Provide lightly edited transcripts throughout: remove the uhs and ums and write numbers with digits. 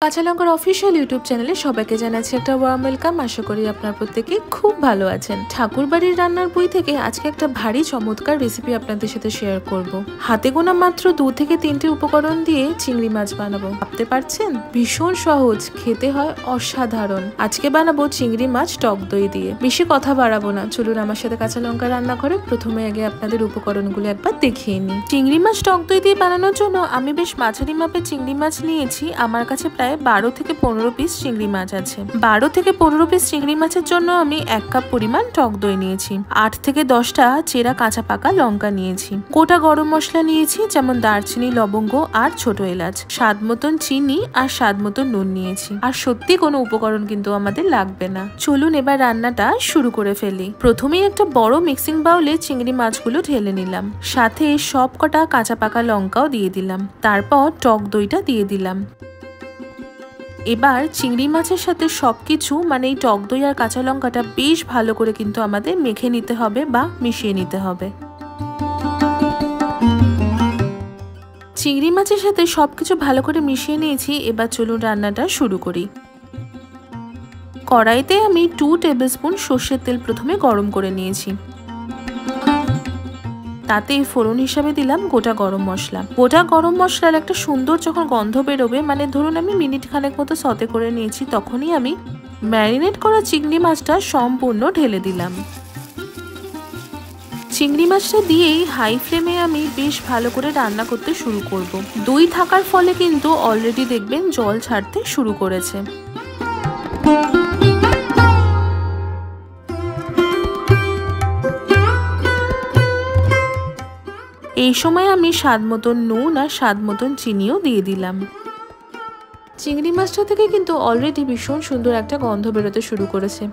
কাঁচা লঙ্কার official YouTube চ্যানেলে সবাইকে জানাচ্ছি একটা ওয়ার্ম ওয়েলকাম। আশা করি আপনার প্রত্যেকে খুব ভালো আছেন। ঠাকুরবাড়ির রান্নার বই থেকে আজকে একটা ভারী চমৎকার রেসিপি আপনাদের সাথে শেয়ার করব। হাতে গোনা মাত্র 2 থেকে 3টে উপকরণ দিয়ে চিংড়ি মাছ বানাবো। ভাবতে পারছেন? ভীষণ সহজ, খেতে হয় অসাধারণ। আজকে বানাবো চিংড়ি মাছ টক দই দিয়ে। বেশি কথা বাড়াবো না, চলুন আমার সাথে কাঁচা লঙ্কা রান্না করে প্রথমে আগে আপনাদের উপকরণগুলো একবার দেখিয়ে নিই। চিংড়ি মাছ টক দই দিয়ে বানানোর জন্য আমি বেশ মাঝারি মাপের চিংড়ি মাছ নিয়েছি। আমার কাছে প্রায় 12 থেকে 15 পিস চিংড়ি মাছ আছে। 12 থেকে 15 পিস চিংড়ি মাছের জন্য আমি 1 কাপ পরিমাণ টক দই নিয়েছি। 8 থেকে 10টা চেরা কাঁচা পাকা লঙ্কা নিয়েছি। গোটা গরম মশলা নিয়েছি, যেমন দারচিনি, লবঙ্গ আর ছোট এলাচ। স্বাদ মতন চিনি আর স্বাদ মতন নুন নিয়েছি। আর সত্যি কোনো উপকরণ কিন্তু আমাদের লাগবে না। চলুন এবার রান্নাটা শুরু করে ফেলি। প্রথমেই একটা বড় মিক্সিং বাউলে চিংড়ি মাছগুলো ঢেলে নিলাম। সাথে সব কটা কাঁচা পাকা লঙ্কাও দিয়ে দিলাম। তারপর টক দইটা দিয়ে দিলাম। এবার চিংড়ি মাছের সাথে সবকিছু মানে এই টক দই আর কাঁচা লঙ্কাটা বেশ ভালো করে কিন্তু আমাদের মেখে নিতে হবে বা মিশিয়ে নিতে হবে। চিংড়ি মাছের সাথে সবকিছু ভালো করে মিশিয়ে নিয়েছি। এবার চলুন রান্নাটা শুরু করি। কড়াইতে আমি 2 টেবিল স্পুন সর্ষের তেল প্রথমে গরম করে নিয়েছি। তাতে ফোড়ন হিসাবে দিলাম গোটা গরম মশলা। গোটা গরম মশলার একটা সুন্দর যখন গন্ধ বেরোবে, মানে ধরুন আমি মিনিট খানেক মতো সতে করে নিয়েছি, তখনই আমি ম্যারিনেট করা চিংড়ি মাছটা সম্পূর্ণ ঢেলে দিলাম। চিংড়ি মাছটা দিয়েই হাই ফ্লেমে আমি বেশ ভালো করে রান্না করতে শুরু করব। দই থাকার ফলে কিন্তু অলরেডি দেখবেন জল ছাড়তে শুরু করেছে। এই সময় আমি স্বাদ মতন নুন আর স্বাদ মতন চিনিও দিয়ে দিলাম। চিংড়ি মাছটা থেকে কিন্তু অলরেডি ভীষণ সুন্দর একটা গন্ধ বেরোতে শুরু করেছে।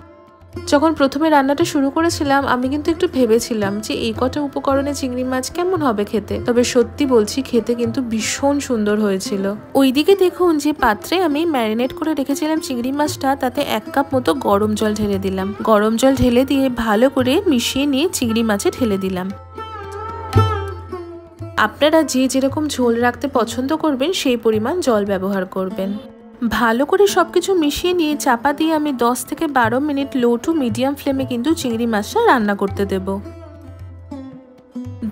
যখন প্রথমে রান্নাটা শুরু করেছিলাম আমি কিন্তু একটু ভেবেছিলাম যে এই কটা উপকরণে চিংড়ি মাছ কেমন হবে খেতে, তবে সত্যি বলছি খেতে কিন্তু ভীষণ সুন্দর হয়েছিল। ওইদিকে দেখুন যে পাত্রে আমি ম্যারিনেট করে রেখেছিলাম চিংড়ি মাছটা, তাতে 1 কাপ মতো গরম জল ঢেলে দিলাম। গরম জল ঢেলে দিয়ে ভালো করে মিশিয়ে নিয়ে চিংড়ি মাছে ঢেলে দিলাম। আপনারা যে যেরকম ঝোল রাখতে পছন্দ করবেন সেই পরিমাণ জল ব্যবহার করবেন। ভালো করে সবকিছু মিশিয়ে নিয়ে চাপা দিয়ে আমি 10 থেকে 12 মিনিট লো টু মিডিয়াম ফ্লেমে কিন্তু চিংড়ি মাছটা রান্না করতে দেব।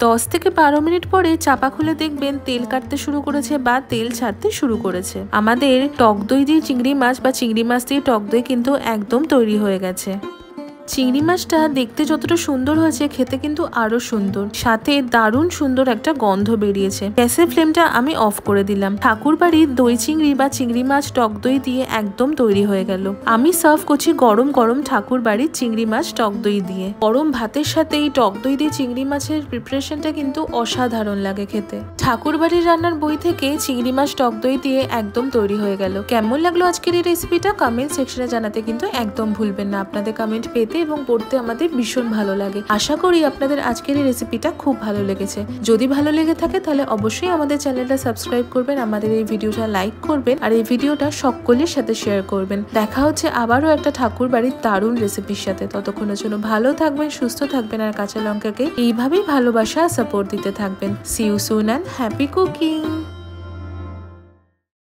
10 থেকে 12 মিনিট পরে চাপা খুলে দেখবেন তেল কাটতে শুরু করেছে বা তেল ছাড়তে শুরু করেছে। আমাদের টক দই দিয়ে চিংড়ি মাছ বা চিংড়ি মাছ দিয়ে টক দই কিন্তু একদম তৈরি হয়ে গেছে। চিংড়ি মাছটা দেখতে যতটা সুন্দর হয়েছে খেতে কিন্তু আরো সুন্দর, সাথে দারুণ সুন্দর একটা গন্ধ বেরিয়েছে। গ্যাসের ফ্লেমটা আমি অফ করে দিলাম। ঠাকুরবাড়ির দই চিংড়ি বা চিংড়ি মাছ টক দই দিয়ে একদম তৈরি হয়ে গেল। আমি সার্ভ করছি গরম গরম ঠাকুরবাড়ির চিংড়ি মাছ টক দই দিয়ে। গরম ভাতের সাথে এই টক দই দিয়ে চিংড়ি মাছের প্রিপারেশনটা কিন্তু অসাধারণ লাগে খেতে। ঠাকুরবাড়ির রান্নার বই থেকে চিংড়ি মাছ টক দই দিয়ে একদম তৈরি হয়ে গেল। কেমন লাগলো আজকের এই রেসিপিটা কমেন্ট সেকশনে জানাতে কিন্তু একদম ভুলবেন না। আপনাদের কমেন্ট পেতে এবং পড়তে আমাদের ভীষণ ভালো লাগে। আশা করি আপনাদের আজকের এই রেসিপিটা খুব ভালো লেগেছে। যদি ভালো লেগে থাকে তাহলে অবশ্যই আমাদের চ্যানেলটা সাবস্ক্রাইব করবেন, আমাদের এই ভিডিওটা লাইক করবেন আর এই ভিডিওটা সকলের সাথে শেয়ার করবেন। দেখা হচ্ছে আবারও একটা ঠাকুর বাড়ির দারুণ রেসিপির সাথে। ততক্ষণের জন্য ভালো থাকবেন, সুস্থ থাকবেন আর কাঁচা লঙ্কাকে এইভাবেই ভালোবাসা সাপোর্ট দিতে থাকবেন। See you soon and happy cooking.